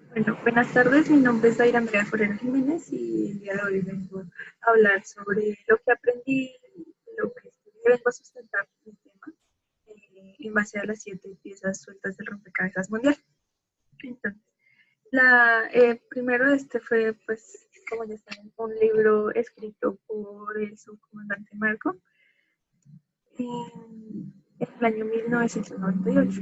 Bueno, buenas tardes, mi nombre es Daira Andrea Forero Jiménez y el día de hoy vengo a hablar sobre lo que aprendí, lo que estudié, vengo a sustentar el tema en base a las 7 piezas sueltas del rompecabezas mundial. Entonces, primero este fue, pues, como ya saben, un libro escrito por el subcomandante Marco en el año 1998,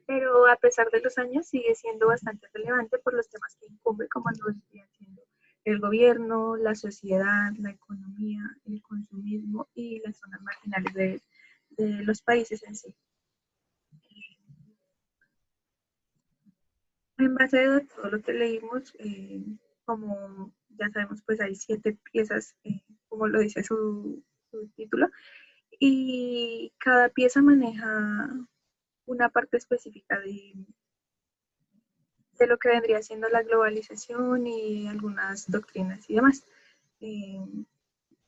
pero a pesar de los años sigue siendo bastante relevante por los temas que incumbe, como lo vendrían siendo el gobierno, la sociedad, la economía, el consumismo y las zonas marginales de los países en sí. En base a todo lo que leímos, como ya sabemos, pues hay 7 piezas, como lo dice su título, y cada pieza maneja una parte específica de lo que vendría siendo la globalización y algunas doctrinas y demás. Eh,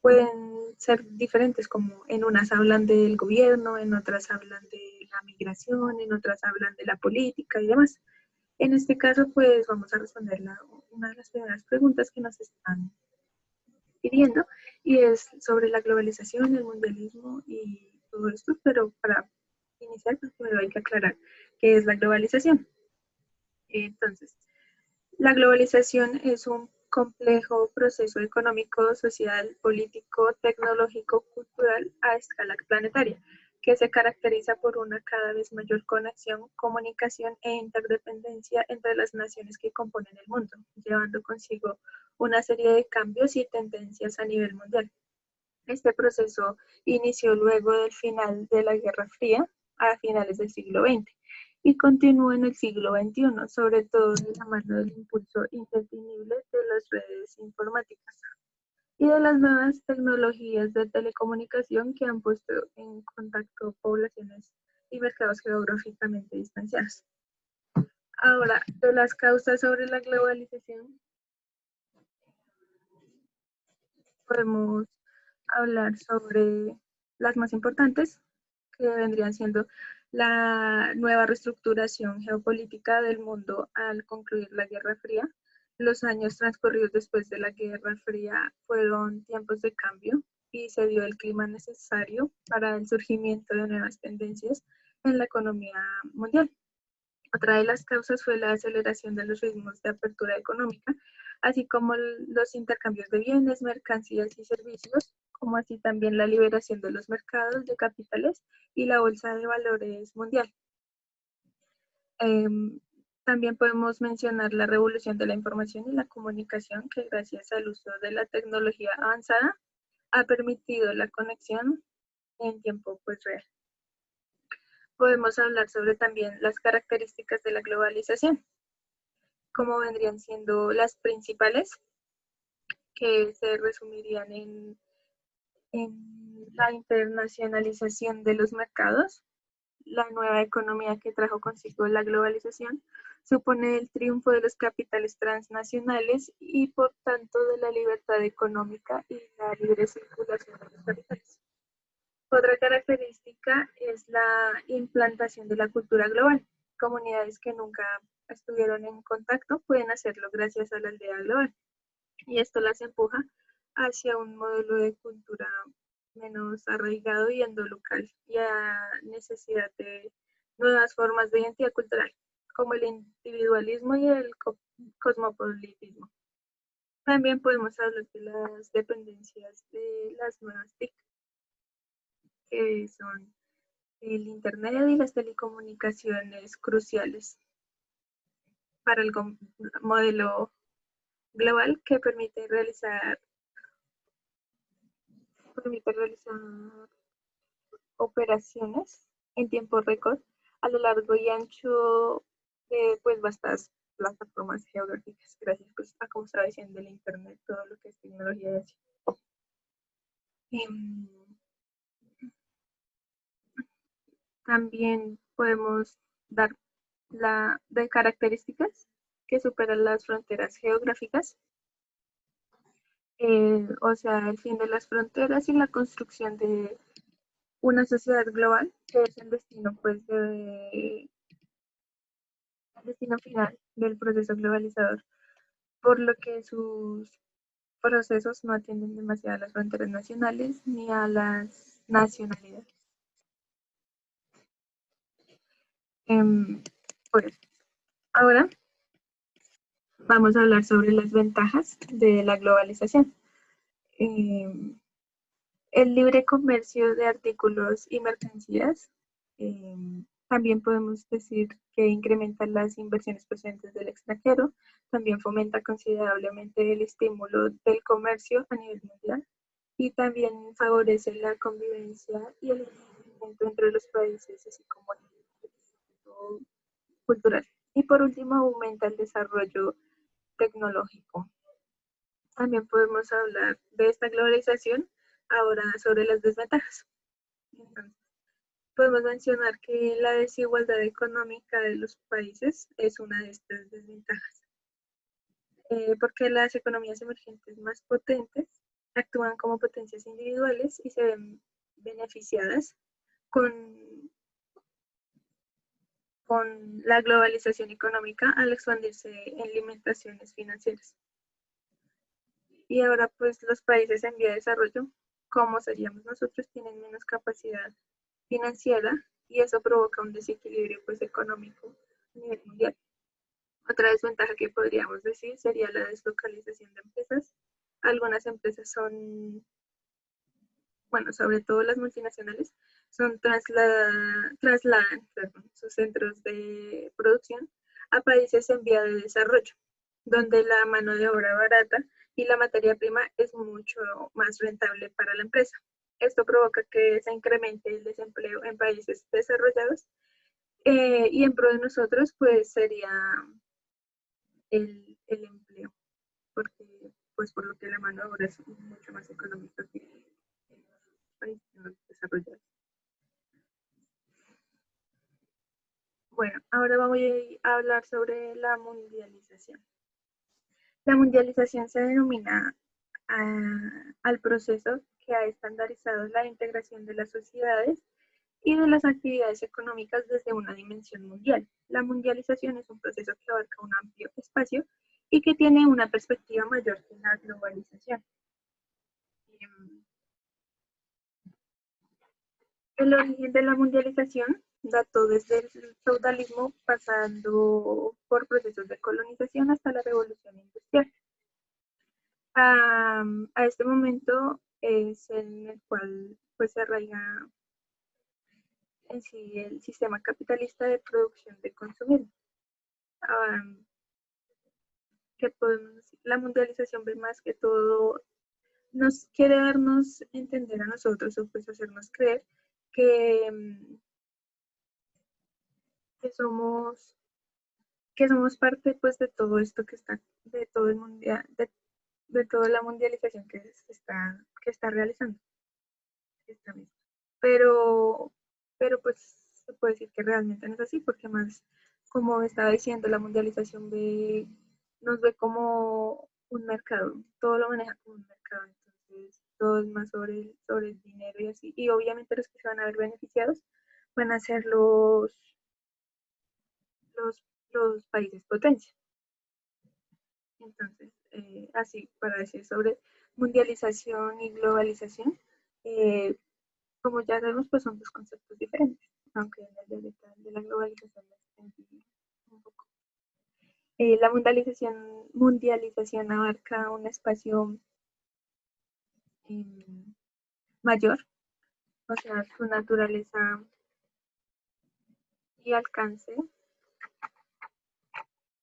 Pueden ser diferentes, como en unas hablan del gobierno, en otras hablan de la migración, en otras hablan de la política y demás. En este caso, pues vamos a responder una de las primeras preguntas que nos están pidiendo, y es sobre la globalización, el mundialismo y todo esto, pero para iniciar, pues primero hay que aclarar qué es la globalización. Entonces, la globalización es un complejo proceso económico, social, político, tecnológico, cultural a escala planetaria, que se caracteriza por una cada vez mayor conexión, comunicación e interdependencia entre las naciones que componen el mundo, llevando consigo una serie de cambios y tendencias a nivel mundial. Este proceso inició luego del final de la Guerra Fría, a finales del siglo XX, y continúa en el siglo XXI, sobre todo de la mano del impulso indetenible de las redes informáticas y de las nuevas tecnologías de telecomunicación que han puesto en contacto poblaciones y mercados geográficamente distanciados. Ahora, de las causas sobre la globalización, podemos hablar sobre las más importantes, que vendrían siendo la nueva reestructuración geopolítica del mundo al concluir la Guerra Fría. Los años transcurridos después de la Guerra Fría fueron tiempos de cambio y se dio el clima necesario para el surgimiento de nuevas tendencias en la economía mundial. Otra de las causas fue la aceleración de los ritmos de apertura económica, así como los intercambios de bienes, mercancías y servicios, como así también la liberación de los mercados de capitales y la bolsa de valores mundial. Eh, También podemos mencionar la revolución de la información y la comunicación, que gracias al uso de la tecnología avanzada ha permitido la conexión en tiempo pues, real. Podemos hablar sobre también las características de la globalización, como vendrían siendo las principales, que se resumirían en la internacionalización de los mercados, la nueva economía que trajo consigo la globalización, supone el triunfo de los capitales transnacionales y por tanto de la libertad económica y la libre circulación de los capitales. Otra característica es la implantación de la cultura global. Comunidades que nunca estuvieron en contacto pueden hacerlo gracias a la aldea global, y esto las empuja hacia un modelo de cultura menos arraigado y endolocal, y a necesidad de nuevas formas de identidad cultural, como el individualismo y el cosmopolitismo. También podemos hablar de las dependencias de las nuevas TIC, que son el Internet y las telecomunicaciones cruciales para el modelo global que permite realizar operaciones en tiempo récord a lo largo y ancho de pues vastas plataformas geográficas, gracias pues, a como estaba diciendo el internet, todo lo que es tecnología de así. También podemos dar de características que superan las fronteras geográficas, o sea, el fin de las fronteras y la construcción de una sociedad global, que es el destino, pues, el destino final del proceso globalizador, por lo que sus procesos no atienden demasiado a las fronteras nacionales ni a las nacionalidades. Pues ahora vamos a hablar sobre las ventajas de la globalización. Eh, el libre comercio de artículos y mercancías. eh, También podemos decir que incrementa las inversiones procedentes del extranjero, también fomenta considerablemente el estímulo del comercio a nivel mundial y también favorece la convivencia y el entendimiento entre los países, así como el crecimiento cultural. Y por último, aumenta el desarrollo tecnológico. También podemos hablar de esta globalización ahora sobre las desventajas. Entonces, podemos mencionar que la desigualdad económica de los países es una de estas desventajas, porque las economías emergentes más potentes actúan como potencias individuales y se ven beneficiadas con, con la globalización económica al expandirse en limitaciones financieras. Y ahora pues los países en vía de desarrollo, como seríamos nosotros, tienen menos capacidad financiera y eso provoca un desequilibrio pues económico a nivel mundial. Otra desventaja que podríamos decir sería la deslocalización de empresas. Algunas empresas son, bueno, sobre todo las multinacionales, trasladan sus centros de producción a países en vía de desarrollo, donde la mano de obra barata y la materia prima es mucho más rentable para la empresa. Esto provoca que se incremente el desempleo en países desarrollados y en pro de nosotros, pues sería el empleo, porque, pues por lo que la mano de obra es mucho más económica que en los países desarrollados. Bueno, ahora voy a hablar sobre la mundialización. La mundialización se denomina al proceso que ha estandarizado la integración de las sociedades y de las actividades económicas desde una dimensión mundial. La mundialización es un proceso que abarca un amplio espacio y que tiene una perspectiva mayor que la globalización. El origen de la mundialización dató desde el feudalismo, pasando por procesos de colonización hasta la revolución industrial. A este momento es en el cual pues, se arraiga en sí el sistema capitalista de producción de consumir. Que podemos decir, la mundialización ve más que todo, nos quiere darnos entender a nosotros o pues hacernos creer que, que somos que somos parte pues de todo esto que está, de todo el mundial, de toda la mundialización que está realizando esta misma. Pero, pero pues se puede decir que realmente no es así, porque más, como estaba diciendo, la mundialización nos ve como un mercado, todo lo maneja como un mercado, entonces todo es más sobre el dinero y así, y obviamente los que se van a ver beneficiados van a ser los, los países potencia. Entonces, así para decir sobre mundialización y globalización, eh, como ya sabemos, pues son dos conceptos diferentes, aunque en el de la globalización un poco. La mundialización abarca un espacio eh, mayor, o sea, su naturaleza y alcance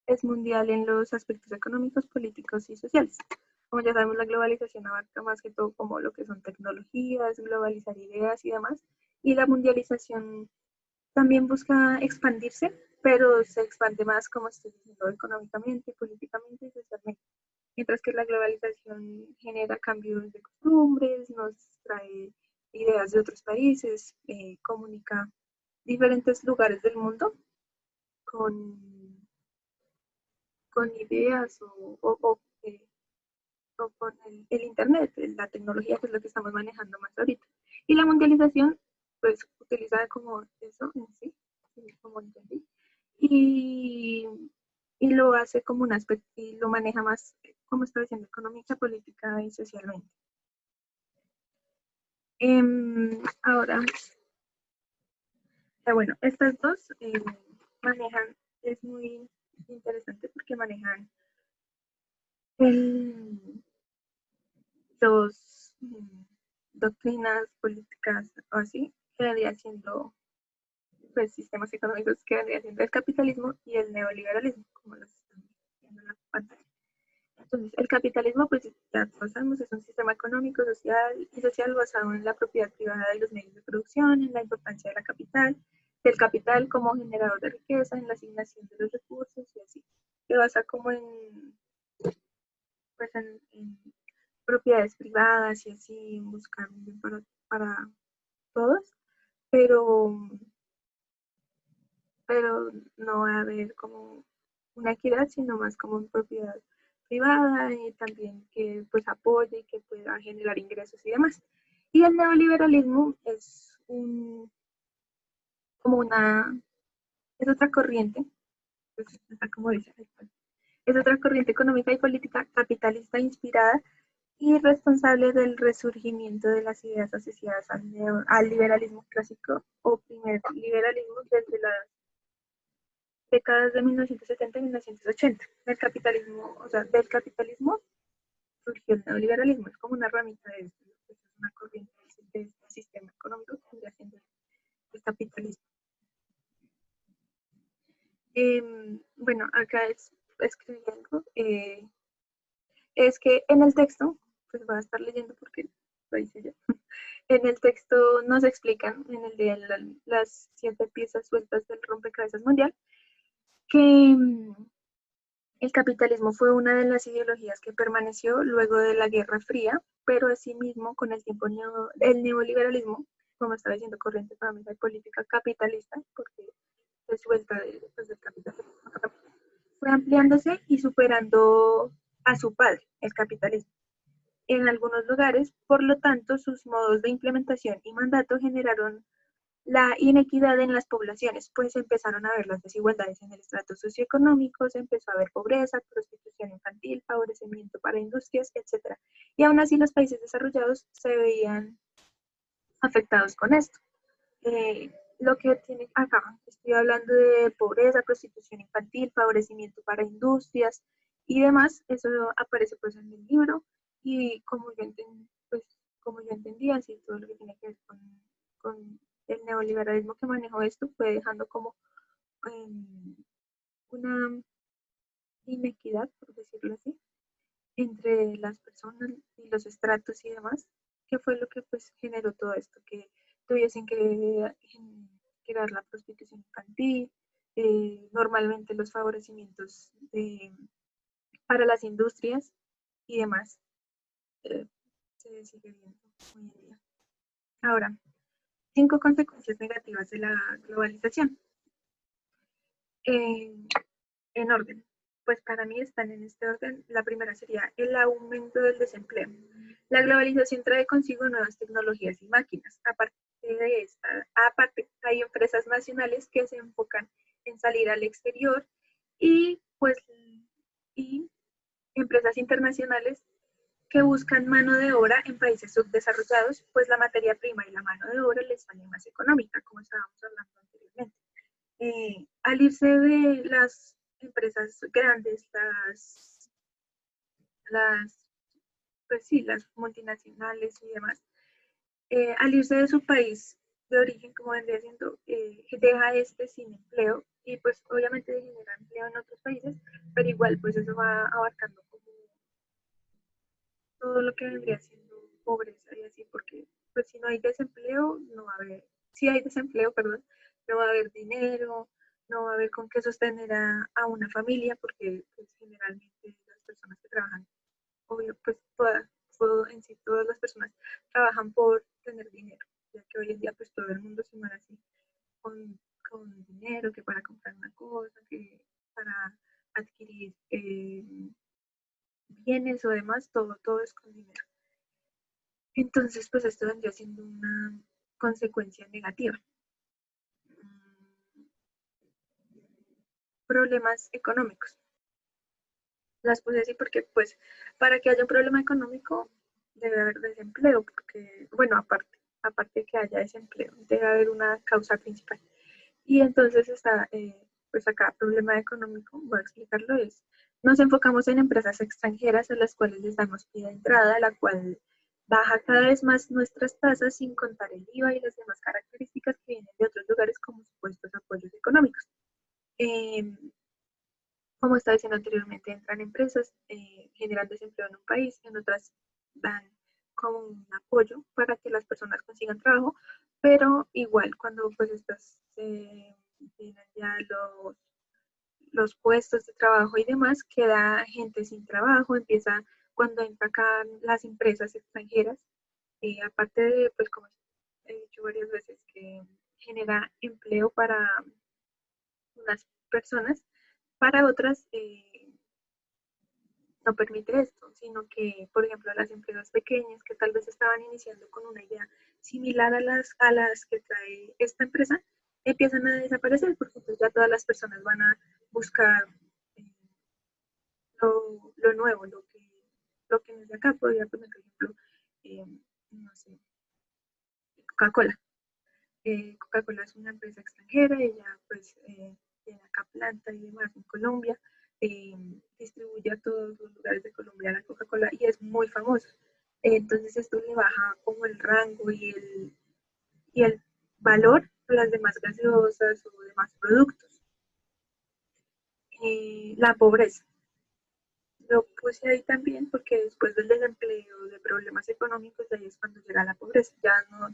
es mundial en los aspectos económicos, políticos y sociales. Como ya sabemos, la globalización abarca más que todo como lo que son tecnologías, globalizar ideas y demás. Y la mundialización también busca expandirse, pero se expande más, como estoy diciendo, económicamente, políticamente y socialmente. Mientras que la globalización genera cambios de costumbres, nos trae ideas de otros países, comunica diferentes lugares del mundo con, con ideas o con el Internet, la tecnología, que es lo que estamos manejando más ahorita. Y la mundialización, pues, utilizada como eso en sí, como entendí. Y, y lo hace como un aspecto y lo maneja más como estableciendo económica, política y socialmente. Ahora, bueno, estas dos manejan, es muy interesante porque manejan el, dos doctrinas políticas o así, que vendría siendo pues, sistemas económicos que vendría siendo el capitalismo y el neoliberalismo, como los están viendo en la pantalla. Entonces, el capitalismo, pues ya todos sabemos, es un sistema económico, social basado en la propiedad privada de los medios de producción, en la importancia de la capital, del capital como generador de riqueza, en la asignación de los recursos y así. Se basa como en, pues en propiedades privadas y así, buscar un bien para todos, pero, pero no va a haber como una equidad, sino más como en propiedad privada y también que pues apoye y que pueda generar ingresos y demás. Y el neoliberalismo es como es otra corriente, pues, como dice, es otra corriente económica y política capitalista inspirada y responsable del resurgimiento de las ideas asociadas al liberalismo clásico o primer liberalismo desde las décadas de 1970 y 1980. El capitalismo, o sea, del capitalismo surgió el neoliberalismo, es como una ramita de esto, es una corriente de este sistema económico que vendría siendo el capitalismo. Bueno, acá escribí algo, es que en el texto, pues voy a estar leyendo porque lo hice yo. En el texto nos explican, en el de las 7 piezas sueltas del rompecabezas mundial, que el capitalismo fue una de las ideologías que permaneció luego de la Guerra Fría, pero asimismo con el tiempo el neoliberalismo, como estaba diciendo, corriente económica y política capitalista, porque es suelta pues, del capitalismo, fue ampliándose y superando a su padre, el capitalismo. En algunos lugares, por lo tanto, sus modos de implementación y mandato generaron la inequidad en las poblaciones, pues empezaron a ver las desigualdades en el estrato socioeconómico, se empezó a ver pobreza, prostitución infantil, favorecimiento para industrias, etcétera. Y aún así los países desarrollados se veían afectados con esto. Lo que tiene acá, estoy hablando de pobreza, prostitución infantil, favorecimiento para industrias y demás, eso aparece pues en el libro y pues, como yo entendía, así todo lo que tiene que ver con el neoliberalismo que manejó esto fue dejando como una inequidad, por decirlo así, entre las personas y los estratos y demás, que fue lo que pues generó todo esto, que tuviesen que crear la prostitución infantil, normalmente los favorecimientos para las industrias y demás, eh, se sigue viendo hoy en día. Ahora, 5 consecuencias negativas de la globalización. Eh, en orden, pues para mí están en este orden. La primera sería el aumento del desempleo. La globalización trae consigo nuevas tecnologías y máquinas. Aparte hay empresas nacionales que se enfocan en salir al exterior y pues y empresas internacionales que buscan mano de obra en países subdesarrollados, pues la materia prima y la mano de obra les sale más económica, como estábamos hablando anteriormente. Al irse de las empresas grandes, las, pues sí, las multinacionales y demás, al irse de su país de origen, como vendría siendo, deja este sin empleo y pues obviamente genera empleo en otros países, pero igual pues eso va abarcando como todo lo que vendría siendo pobreza y así, porque pues si no hay desempleo, no va a haber, si hay desempleo, perdón, no va a haber dinero, no va a haber con qué sostener a una familia, porque pues, generalmente las personas que trabajan, obvio, pues en sí todas las personas trabajan por tener dinero, ya que hoy en día pues todo el mundo se mueve así, con, con dinero, que para comprar una cosa, que para adquirir bienes o demás, todo es con dinero. Entonces, pues esto vendría siendo una consecuencia negativa. Problemas económicos. Las puse así porque, pues, para que haya un problema económico, debe haber desempleo, porque, bueno, aparte de que haya desempleo, debe haber una causa principal. Y entonces está, pues acá, problema económico, voy a explicarlo, es, nos enfocamos en empresas extranjeras a las cuales les damos pie de entrada, la cual baja cada vez más nuestras tasas sin contar el IVA y las demás características que vienen de otros lugares como supuestos apoyos económicos. Eh, como estaba diciendo anteriormente, entran empresas, generan desempleo en un país, en otras dan como un apoyo para que las personas consigan trabajo, pero igual cuando pues estas tienen ya los puestos de trabajo y demás, queda gente sin trabajo, empieza cuando entran acá las empresas extranjeras, aparte de, pues como he dicho varias veces, que genera empleo para unas personas, para otras no permite esto, sino que, por ejemplo, las empresas pequeñas que tal vez estaban iniciando con una idea similar a las que trae esta empresa, empiezan a desaparecer porque pues, ya todas las personas van a buscar eh, lo nuevo, lo que no es de acá. Podría poner, por ejemplo, eh, no sé, Coca-Cola. Coca-Cola es una empresa extranjera, ella pues tiene acá planta y demás en Colombia, eh, distribuye a todos los lugares de Colombia la Coca-Cola y es muy famosa. Entonces esto le baja como el rango y el valor a las demás gaseosas o demás productos. La pobreza. Lo puse ahí también porque después del desempleo, de problemas económicos, ahí es cuando llega la pobreza. Ya no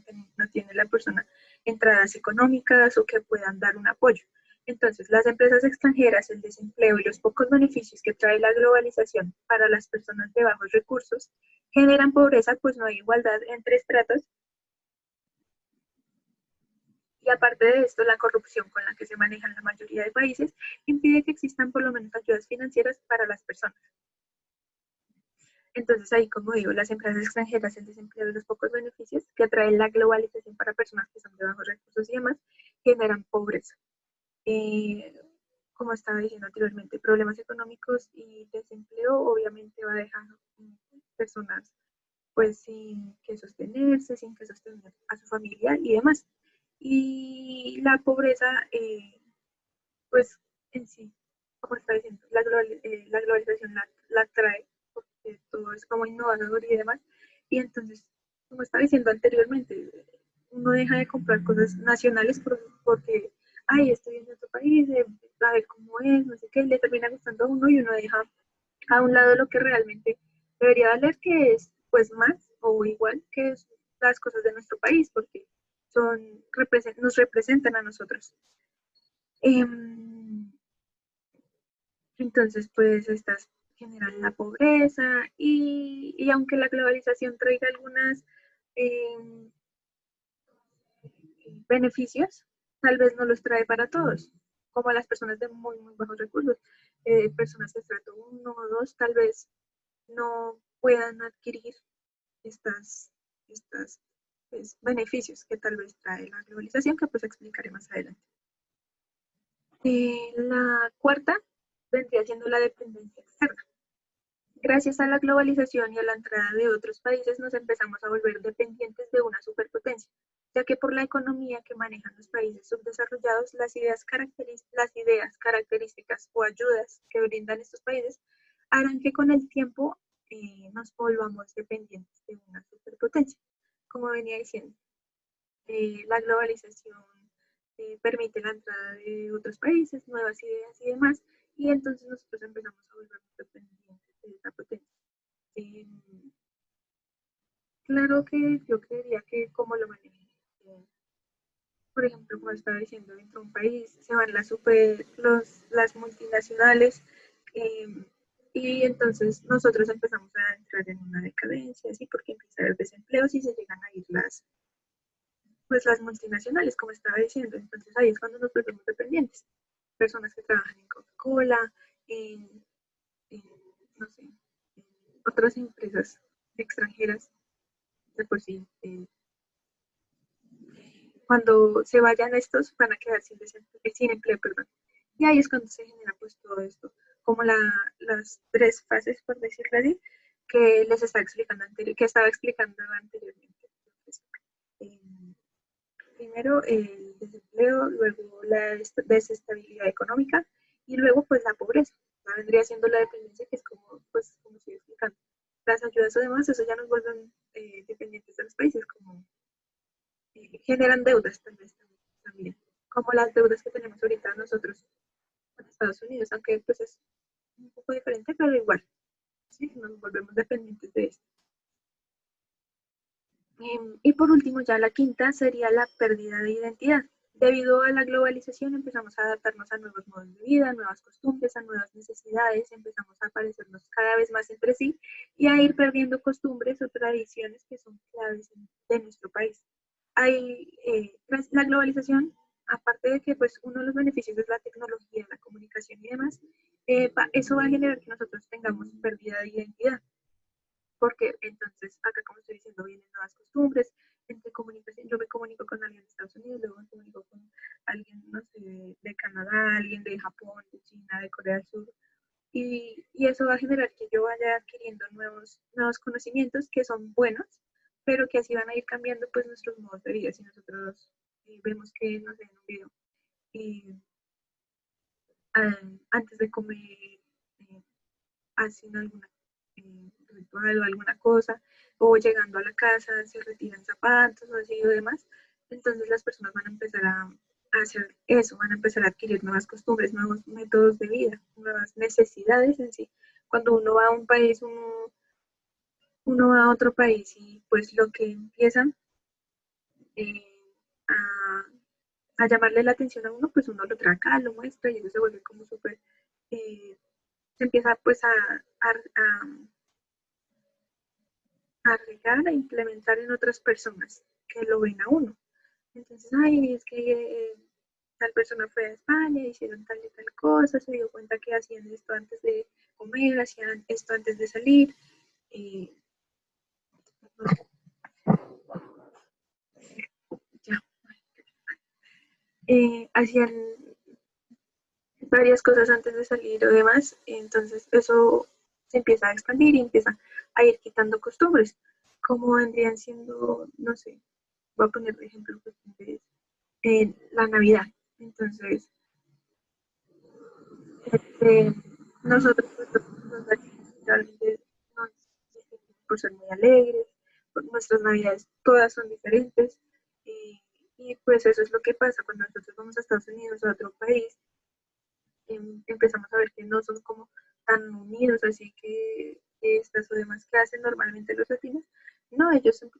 tiene la persona entradas económicas o que puedan dar un apoyo. Entonces, las empresas extranjeras, el desempleo y los pocos beneficios que trae la globalización para las personas de bajos recursos generan pobreza, pues no hay igualdad entre estratos. Y aparte de esto, la corrupción con la que se manejan la mayoría de países impide que existan por lo menos ayudas financieras para las personas. Entonces ahí, como digo, las empresas extranjeras, el desempleo y los pocos beneficios que trae la globalización para personas que son de bajos recursos y demás, generan pobreza. Eh, como estaba diciendo anteriormente, problemas económicos y desempleo obviamente va dejando personas pues sin que sostenerse, sin que sostener a su familia y demás. Y la pobreza, pues en sí, como está diciendo, la globalización la trae, porque todo es como innovador y demás. Y entonces, como estaba diciendo anteriormente, uno deja de comprar cosas nacionales porque, ay, estoy en otro país, a ver cómo es, no sé qué, le termina gustando a uno y uno deja a un lado lo que realmente debería valer, que es pues más o igual que las cosas de nuestro país, porque nos representan a nosotros. Eh, entonces, pues estas generan la pobreza y aunque la globalización traiga algunos eh, beneficios, tal vez no los trae para todos, como a las personas de muy, muy bajos recursos. Personas de estrato 1 o 2 tal vez no puedan adquirir estas pues, beneficios que tal vez trae la globalización, que pues explicaré más adelante. La cuarta vendría siendo la dependencia externa. Gracias a la globalización y a la entrada de otros países nos empezamos a volver dependientes de una superpotencia, ya que por la economía que manejan los países subdesarrollados, las ideas características o ayudas que brindan estos países harán que con el tiempo nos volvamos dependientes de una superpotencia. Como venía diciendo, la globalización permite la entrada de otros países, nuevas ideas y demás, y entonces nosotros empezamos a volvernos dependientes de esta potencia. Eh, claro que yo creería que como lo manejen, por ejemplo, como estaba diciendo, dentro de un país se van las multinacionales eh, y entonces nosotros empezamos a entrar en una decadencia, ¿sí? Porque empieza a haber desempleo y se llegan a ir pues las multinacionales, como estaba diciendo. Entonces ahí es cuando nos volvemos dependientes. Personas que trabajan en Coca-Cola, en, en, no sé, en otras empresas extranjeras, de por sí, cuando se vayan estos van a quedar sin empleo, perdón. Y ahí es cuando se genera pues todo esto, como las tres fases, por decirlo así, que les estaba explicando que estaba explicando anteriormente. Entonces, eh, primero el desempleo, luego la desestabilidad económica y luego pues la pobreza. Ya vendría siendo la dependencia, que es como, pues, como estoy explicando. Las ayudas o demás, eso ya nos vuelven dependientes de los países, como generan deudas tal vez también, como las deudas que tenemos ahorita nosotros con Estados Unidos, aunque pues es un poco diferente, pero igual, ¿sí? Nos volvemos dependientes de esto. Y por último, ya la quinta sería la pérdida de identidad. Debido a la globalización empezamos a adaptarnos a nuevos modos de vida, nuevas costumbres, a nuevas necesidades, empezamos a parecernos cada vez más entre sí y a ir perdiendo costumbres o tradiciones que son claves de nuestro país. Hay, tras la globalización, aparte de que pues, uno de los beneficios es la tecnología, la comunicación y demás, eso va a generar que nosotros tengamos pérdida de identidad porque entonces acá, como estoy diciendo, vienen nuevas costumbres, entre comunicación, yo me comunico con alguien de Estados Unidos, luego me comunico con alguien, no sé, de Canadá, alguien de Japón, de China, de Corea del Sur, y eso va a generar que yo vaya adquiriendo nuevos conocimientos que son buenos, pero que así van a ir cambiando pues nuestros modos de vida. Si nosotros vemos que, no sé, en un video, eh, antes de comer, hacen alguna ritual o alguna cosa, o llegando a la casa se retiran zapatos o así o demás, entonces las personas van a empezar a hacer eso, van a empezar a adquirir nuevas costumbres, nuevos métodos de vida, nuevas necesidades en sí. Cuando uno va a un país, uno va a otro país y pues lo que empiezan eh, a, a, llamarle la atención a uno, pues uno lo trae acá, lo muestra y eso se vuelve como súper, se empieza pues a regar, a implementar en otras personas que lo ven a uno. Entonces, ay, es que tal persona fue a España, hicieron tal y tal cosa, se dio cuenta que hacían esto antes de comer, hacían esto antes de salir, eh, ya, hacían varias cosas antes de salir o demás, entonces eso se empieza a expandir y empieza a ir quitando costumbres, como vendrían siendo, no sé, voy a poner de ejemplo costumbres, la Navidad. Entonces, este, nosotros los latinos realmente nos distinguimos por ser muy alegres, por nuestras navidades todas son diferentes y pues eso es lo que pasa cuando nosotros vamos a Estados Unidos o a otro país, empezamos a ver que no son como tan unidos, así que estas o demás que hacen normalmente los latinos, no, ellos son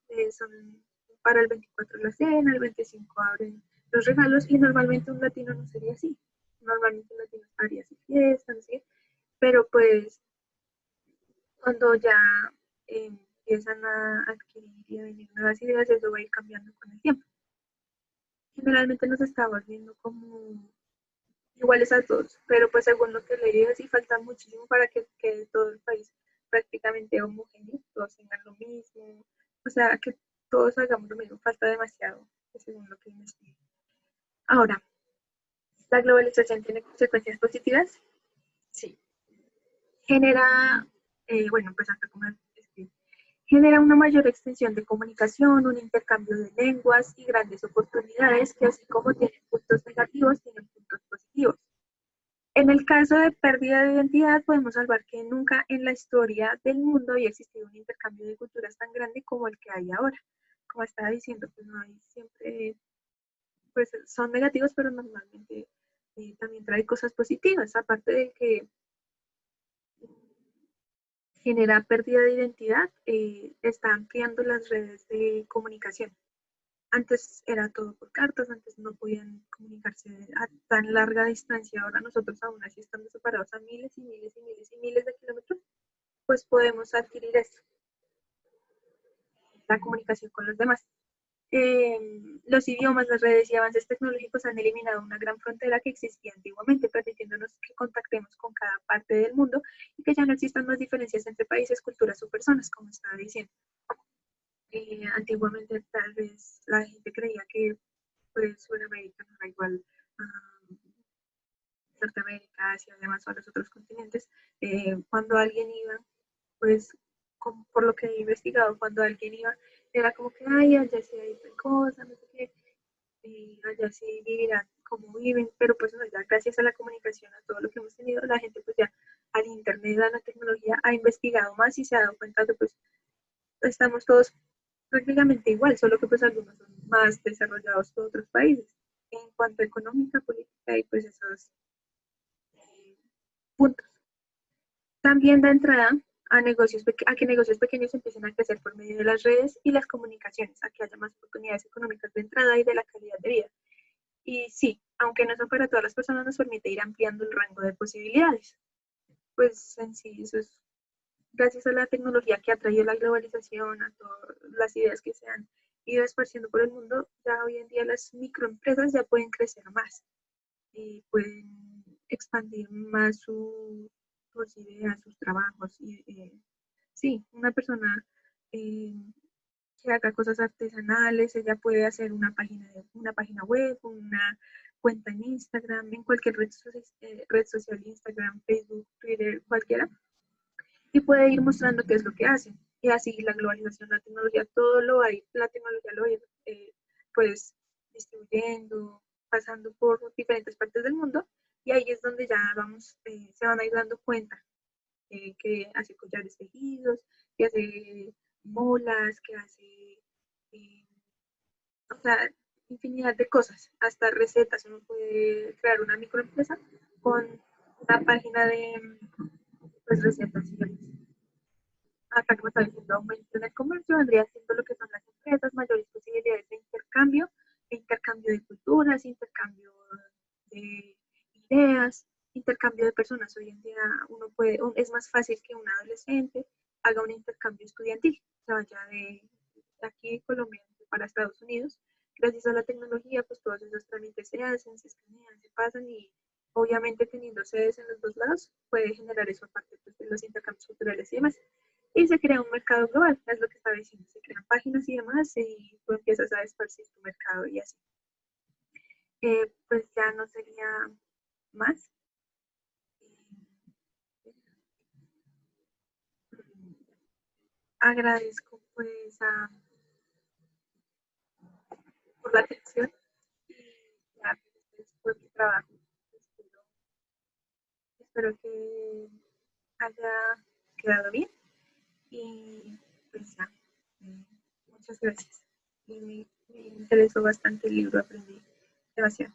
para el 24 la cena, el 25 abren los regalos y normalmente un latino no sería así. Normalmente un latino haría su fiesta, no sé, pero pues cuando ya empiezan a adquirir y a venir nuevas ideas, eso va a ir cambiando con el tiempo. Generalmente nos está volviendo como iguales a todos, pero pues según lo que leí, sí falta muchísimo para que quede todo el país prácticamente homogéneo, todos tengan lo mismo, o sea, que todos hagamos lo mismo, falta demasiado, según lo que investigué. Ahora, ¿la globalización tiene consecuencias positivas? Sí. Genera, bueno, pues acá como genera una mayor extensión de comunicación, un intercambio de lenguas y grandes oportunidades que así como tienen puntos negativos, tienen puntos positivos. En el caso de pérdida de identidad, podemos salvar que nunca en la historia del mundo había existido un intercambio de culturas tan grande como el que hay ahora. Como estaba diciendo, pues no hay siempre, pues son negativos, pero normalmente también trae cosas positivas, aparte de que genera pérdida de identidad, está ampliando las redes de comunicación. Antes era todo por cartas, antes no podían comunicarse a tan larga distancia. Ahora nosotros aún así estando separados a miles y miles y miles y miles de kilómetros, pues podemos adquirir esto, la comunicación con los demás. Los idiomas, las redes y avances tecnológicos han eliminado una gran frontera que existía antiguamente, permitiéndonos que contactemos con cada parte del mundo y que ya no existan más diferencias entre países, culturas o personas, como estaba diciendo. Antiguamente tal vez la gente creía que pues Sudamérica no era igual a Norteamérica, Asia, además a los otros continentes, cuando alguien iba, pues por lo que he investigado, cuando alguien iba, era como que, ay, allá sí hay tal cosa, no sé qué, y allá sí vivirán como viven, pero pues ya gracias a la comunicación, a todo lo que hemos tenido, la gente pues ya al internet, a la tecnología, ha investigado más y se ha dado cuenta que pues estamos todos prácticamente igual, solo que pues algunos son más desarrollados que otros países en cuanto a económica, política y pues esos eh, puntos. También da entrada a que negocios pequeños empiecen a crecer por medio de las redes y las comunicaciones, a que haya más oportunidades económicas de entrada y de la calidad de vida. Y sí, aunque no son para todas las personas, nos permite ir ampliando el rango de posibilidades. Pues en sí, eso es gracias a la tecnología que ha traído la globalización, a todas las ideas que se han ido esparciendo por el mundo, ya hoy en día las microempresas ya pueden crecer más y pueden expandir más sus ideas, sus trabajos. Y, sí, una persona eh, que haga cosas artesanales, ella puede hacer una página web, una cuenta en Instagram, en cualquier red social, Instagram, Facebook, Twitter, cualquiera, y puede ir mostrando qué es lo que hacen. Y así la globalización, la tecnología, todo lo hay, la tecnología lo va a ir pues distribuyendo, pasando por diferentes partes del mundo, y ahí es donde ya vamos, se van a ir dando cuenta que hace collares tejidos, que hace molas, que hace, eh, o sea, infinidad de cosas, hasta recetas. Uno puede crear una microempresa con una página de pues, recetas y demás. Acá, como está diciendo, aumento en el comercio, vendría siendo lo que son las empresas, mayores posibilidades de intercambio de culturas, intercambio de ideas, intercambio de personas. Hoy en día es más fácil que un adolescente haga un intercambio estudiantil, se vaya de aquí de Colombia para Estados Unidos. Gracias a la tecnología, pues todos esos trámites se hacen, se escanean, se pasan y obviamente teniendo sedes en los dos lados puede generar eso aparte pues, de los intercambios culturales y demás. Y se crea un mercado global, es lo que estaba diciendo, se crean páginas y demás y tú empiezas a esparcir tu mercado y así. Pues ya no sería más. Agradezco pues por la atención y ya, pues, por mi trabajo. Espero, espero que haya quedado bien y pues ya, eh, muchas gracias. Y me interesó bastante el libro, aprendí demasiado.